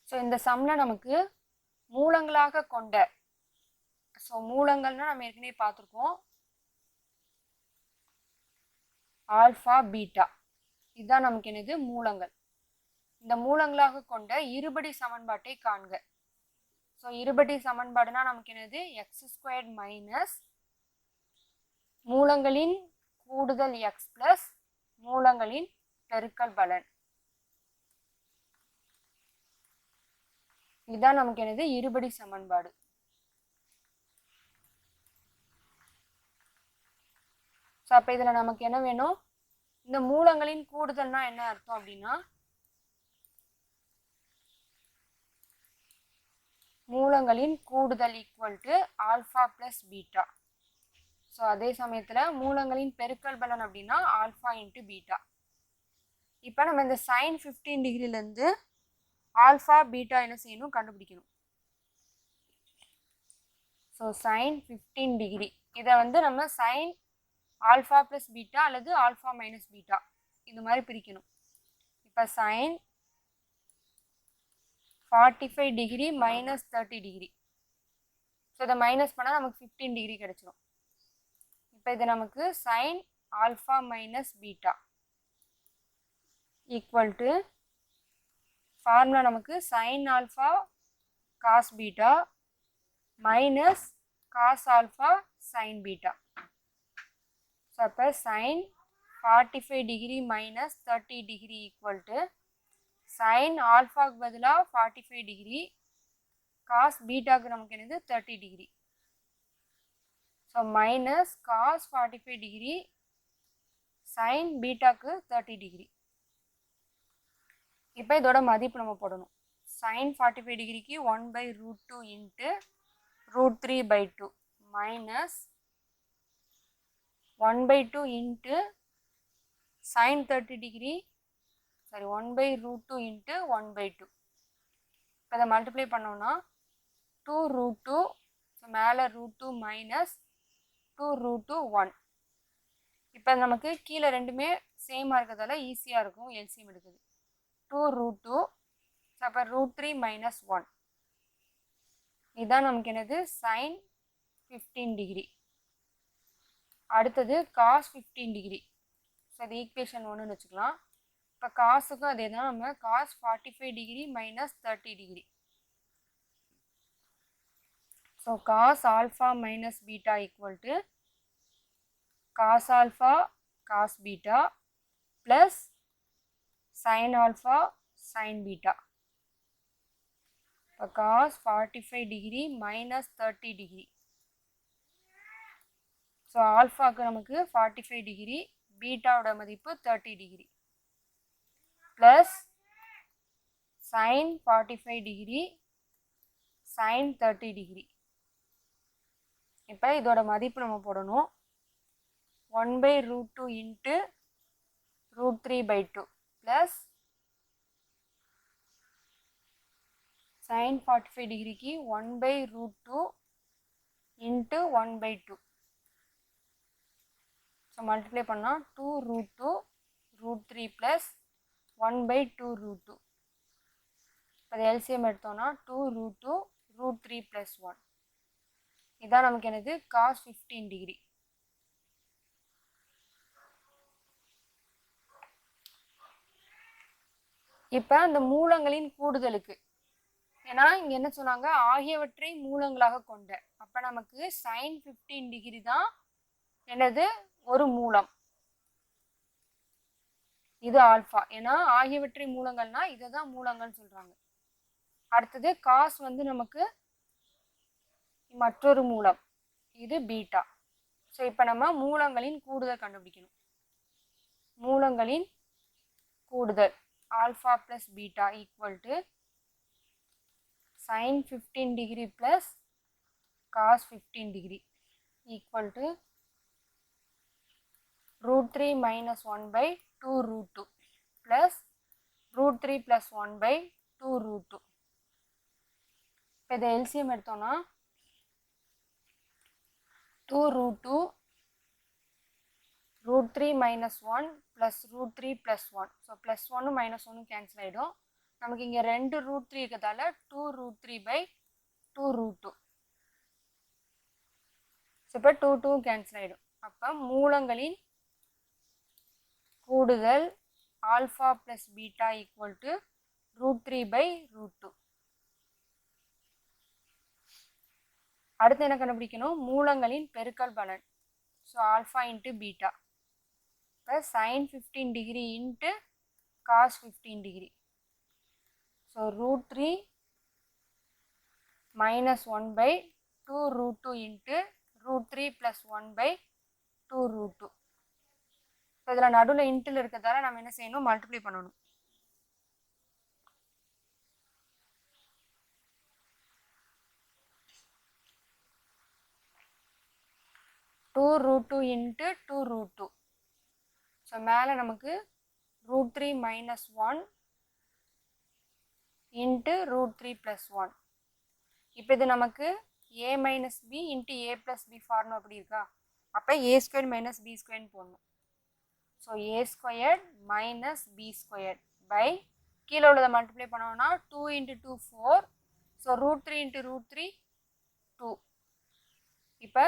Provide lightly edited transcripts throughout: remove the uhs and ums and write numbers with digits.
So இந்த சம்ல நமக்கு மூலங்களாக கொண்ட, ஸோ மூலங்கள்னா நம்ம ஏற்கனவே பார்த்துருக்கோம், ஆல்ஃபா பீட்டா, இதுதான் நமக்கு என்னது மூலங்கள். இந்த மூலங்களாக கொண்ட இருபடி சமன்பாட்டை காண்க. ஸோ இருபடி சமன்பாடுனா நமக்கு என்னது எக்ஸ் ஸ்கொயர்ட் மைனஸ் மூலங்களின் கூடுதல் எக்ஸ் பிளஸ் மூலங்களின் பெருக்கல் பலன். இதுதான் நமக்கு என்னது இருபடி சமன்பாடு. ஸோ அப்போ இதில் நமக்கு என்ன வேணும், இந்த மூலங்களின் கூடுதல்னா என்ன அர்த்தம் அப்படின்னா, மூலங்களின் கூடுதல் equal to alpha plus beta. So அதே சமயத்தில் மூலங்களின் பெருக்கல் பலன் அப்படின்னா ஆல்ஃபா இன்ட்டு பீட்டா. இப்போ நம்ம இந்த சைன் 15 டிகிரிலேருந்து ஆல்ஃபா பீட்டா என்ன செய்யணும், கண்டுபிடிக்கணும். ஸோ சைன் 15 டிகிரி இதை வந்து நம்ம சைன் ஆல்ஃபா ப்ளஸ் பீட்டா அல்லது ஆல்ஃபா மைனஸ் பீட்டா இது மாதிரி பிரிக்கணும். இப்போ sine 45 degree minus 30 degree. So இதை மைனஸ் பண்ணால் நமக்கு 15 டிகிரி கிடைச்சிரும். இப்போ இது நமக்கு sine alpha minus beta equal to formula நமக்கு sine alpha cos beta minus cos alpha sine beta. So அப்போ sine 45 degree minus 30 degree equal to sine ஆல்ஃபாவுக்கு பதிலாக 45 டிகிரி காஸ் பீட்டாவுக்கு நமக்கு என்னது 30 degree. So minus cos 45 degree sine பீட்டாக்கு 30 degree. இப்போ இதோட மதிப்பு நம்ம போடணும். சைன் 45 டிகிரிக்கு 1/√2 into √3/2 minus 1/2 into sine 30 degree, sorry 1/√2 into 1/2. இப்போ இதை மல்டிப்ளை பண்ணோம்னா 2√2, ஸோ மேலே √2 மைனஸ் 2√2 1. இப்போ நமக்கு கீழே ரெண்டுமே சேமாக இருக்கிறதால ஈஸியாக இருக்கும் எல்சிஎம் எடுக்குது. 2√2, ஸோ அப்போ √3 மைனஸ் 1. இதுதான் நமக்கு என்னது சைன் 15 டிகிரி. அடுத்தது காஸ் 15 டிகிரி. ஸோ அது ஈக்குவேஷன் 1ன்னு வச்சுக்கலாம். இப்போ காசுக்கும் அதே தான், நம்ம cos 45 degree minus 30 degree. So cos alpha minus beta equal to cos alpha cos beta plus sine alpha sine beta. இப்போ cos 45 degree minus 30 degree. So ஆல்ஃபாவுக்கு நமக்கு 45 டிகிரி, பீட்டாவோட மதிப்பு 30 degree plus sine 45 degree sine 30 degree. இப்போ இதோட மதிப்பு நம்ம போடணும். 1/√2 இன்ட்டு √3/2 ப்ளஸ் சைன் 45 டிகிரிக்கு 1/√2 இன்ட்டு 1/2. ஸோ மல்டிப்ளை பண்ணால் 2√2 √3 ப்ளஸ் 1/2√2. இப்போ அது எல்சிஎம் எடுத்தோம்னா 2√2 √3 ப்ளஸ் 1. இதான் நமக்கு என்னது காஸ் 15 டிகிரி. இப்போ அந்த மூலங்களின் கூடுதலுக்கு, ஏன்னா இங்கே என்ன சொன்னாங்க, ஆகியவற்றை மூலங்களாக கொண்ட, அப்போ நமக்கு சைன் 15 டிகிரி தான் என்னது ஒரு மூலம், இது ஆல்ஃபா. ஏன்னா ஆகியவற்றை மூலங்கள்னா இதை தான் மூலங்கள்னு சொல்கிறாங்க. அடுத்தது காஸ் வந்து நமக்கு மற்றொரு மூலம், இது பீட்டா. ஸோ இப்போ நம்ம மூலங்களின் கூடுதல் கண்டுபிடிக்கணும். மூலங்களின் கூடுதல் alpha plus beta equal to sine 15 degree plus cos 15 degree equal to √3 minus 1/2√2 plus √3 plus 1/2√2. இப்போ இதை எல்சிஎம் எடுத்தோம்னா 2√2 √3 minus 1 plus √3 plus 1. So plus 1 minus 1 cancel ஆகிடும். நமக்கு இங்கே 2 √3 இருக்கிறதால 2√3/2√2. ஸோ இப்போ 2 கேன்சல் ஆகிடும். அப்போ மூலங்களின் கூடுதல் alpha plus beta equal to √3/√2. அடுத்து என்ன கண்டுபிடிக்கணும்? மூலங்களின் பெருக்கல் பலன். So alpha into beta. இப்போ sin 15 degree into cos 15 degree. So √3 minus 1/2√2 into √3 plus 1/2√2. இப்போ இதில் நடுவில் இன்ட்டில் இருக்கிறதால நம்ம என்ன செய்யணும்? மல்டிப்ளை பண்ணணும். √2 இன்ட்டு 2√2. ஸோ மேலே நமக்கு √3 minus 1 இன்ட்டு √3 plus 1. இப்போ இது நமக்கு a minus b into a plus b form அப்படி இருக்கா? அப்போ a² minus b² போடணும். So a² minus b² by கீழே உள்ளதை மல்டிப்ளை பண்ணோம்னா 2 இன்ட்டு 2 4. So √3 into √3 2. இப்போ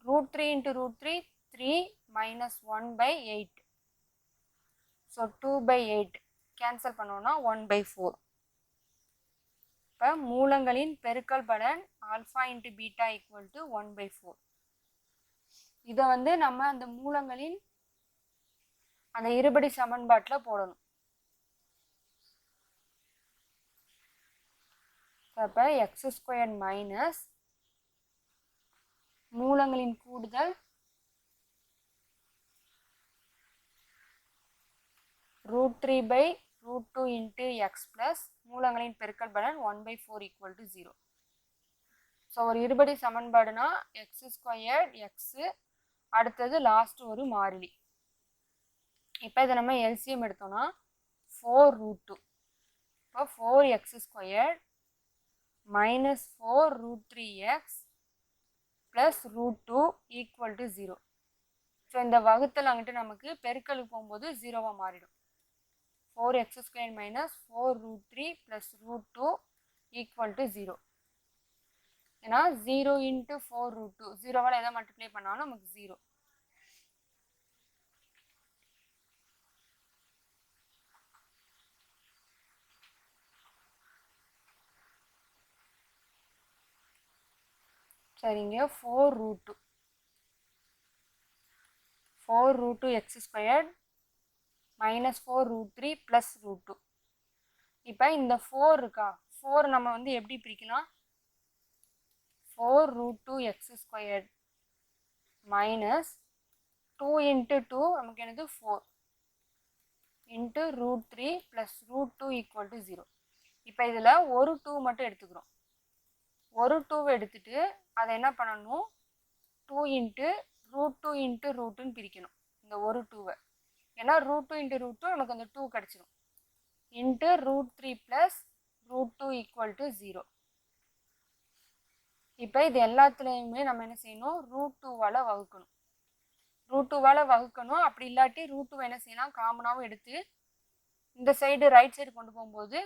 √3 இன்ட்டு √3 3 minus 1/8. ஸோ 2/8 கேன்சல் பண்ணோம்னா 1/4. இப்போ மூலங்களின் பெருக்கல் பலன் alpha into beta equal to 1/4. இதை வந்து நம்ம அந்த மூலங்களின் அந்த இருபடி சமன்பாட்டில் போடணும். அப்போ x² மைனஸ் மூலங்களின் கூடுதல் √3/√2 இன்ட்டு எக்ஸ் ப்ளஸ் மூலங்களின் பெருக்கல் பலன் 1/4 ஈக்குவல் டு 0. ஸோ ஒரு இருபடி சமன்பாடுனா x² எக்ஸு, அடுத்தது லாஸ்ட் ஒரு மாறிலி. இப்போ இதை நம்ம எல்சிஎம் எடுத்தோம்னா 4√2. இப்போ 4x² minus 4√3x plus √2 equal to 0. So இந்த வகுத்தல் அங்கிட்டு நமக்கு பெருக்கலுக்கு போகும்போது 0வா மாறிடும். 4x² minus 4√3 plus √2 equal to 0. ஏன்னா 0 இன்ட்டு 4√2 0வால் எதை மல்டிப்ளை பண்ணாலும் நமக்கு 0. சரிங்க, 4√2x² minus 4√3 plus √2. இப்போ இந்த 4 இருக்கா? 4 நம்ம வந்து எப்படி பிரிக்கலாம்? 4√2x² minus 2 இன்ட்டு 2 நமக்கு என்னது 4 இன்ட்டு √3 plus √2 ஈக்குவல் டு 0. இப்போ இதில் ஒரு 2 மட்டும் எடுத்துக்கிறோம். ஒரு 2 எடுத்துட்டு அதை என்ன பண்ணணும்? 2 இன்ட்டு √2 இன்ட்டு √2ன்னு பிரிக்கணும் இந்த ஒரு 2வை. ஏன்னா √2 இன்ட்டு √2 நமக்கு அந்த 2 கிடச்சிடும். Into √3 plus √2 equal to 0. இப்போ இது எல்லாத்துலேயுமே நம்ம என்ன செய்யணும்? √2வால் வகுக்கணும். √2வால் வகுக்கணும். அப்படி இல்லாட்டி √2 என்ன செய்யலாம்? காமனாகவும் எடுத்து இந்த சைடு ரைட் சைடு கொண்டு போகும்போது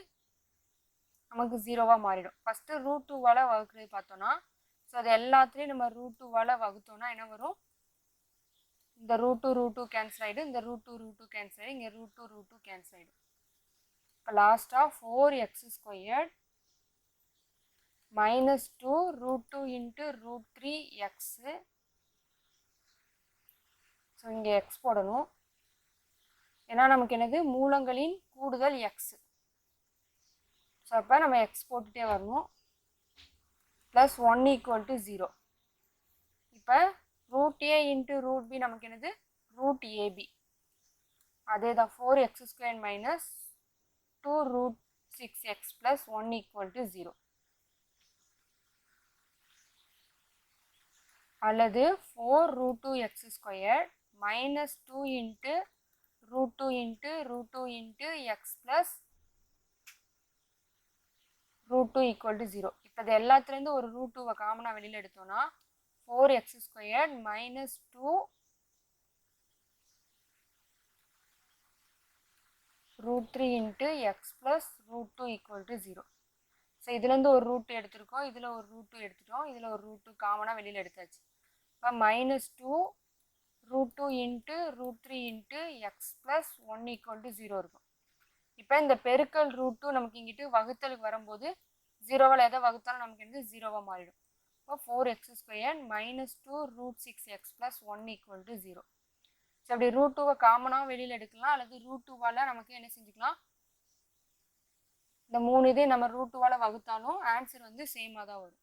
நமக்கு 0வா மாறிடும். ஃபஸ்ட்டு √2வால் வகுக்கிறது பார்த்தோன்னா, ஸோ அது எல்லாத்துலேயும் நம்ம √2வால் வகுத்தோன்னா என்ன வரும்? இந்த √2 கேன்சல் ஆகிடும், இந்த √2 கேன்சல் ஆகிடும், இங்கே √2 கேன்சல் ஆகிடும். இப்போ லாஸ்ட்டாக 4x² minus 2 √2 into √3 x. So இங்கே எக்ஸ் போடணும். ஏன்னா நமக்கு என்னது? மூலங்களின் கூடுதல் எக்ஸு. ஸோ அப்போ நம்ம எக்ஸ் போட்டுகிட்டே வரணும். Plus 1 equal to 0. இப்போ √a இன்ட்டு √b நமக்கு என்னது? √ab. அதே தான் 4x² minus 2√6x plus 1 equal to 0. அல்லது 4√2x² minus 2 into √2 into √2 into X plus √2 equal to 0. இப்போ இது எல்லாத்துலேருந்து ஒரு √2வை காமனாக வெளியில் எடுத்தோன்னா 4x² minus 2 √3 into X plus √2 equal to 0. So இதுலேருந்து ஒரு ரூட் எடுத்திருக்கோம், இதில் ஒரு ரூட் எடுத்துட்டோம், இதில் ஒரு ரூட் காமனாக வெளியில் எடுத்தாச்சு. இப்போ -2 √2 into √3 into X plus 1 equal to 0 இருக்கும். இப்போ இந்த பெருக்கல் √2 நமக்கு இங்கிட்டு வகுத்தலுக்கு வரும்போது 0வால் எதை வகுத்தாலும் நமக்கு வந்து 0வாக மாறிடும். இப்போ 4x² -2 √6x plus 1 equal to 0. So அப்படி √2வை காமனாக வெளியில் எடுக்கலாம், அல்லது √2வால் நமக்கு என்ன செஞ்சுக்கலாம், இந்த 3 இதே நம்ம √2வால் வகுத்தாலும் ஆன்சர் வந்து சேமாக தான் வரும்.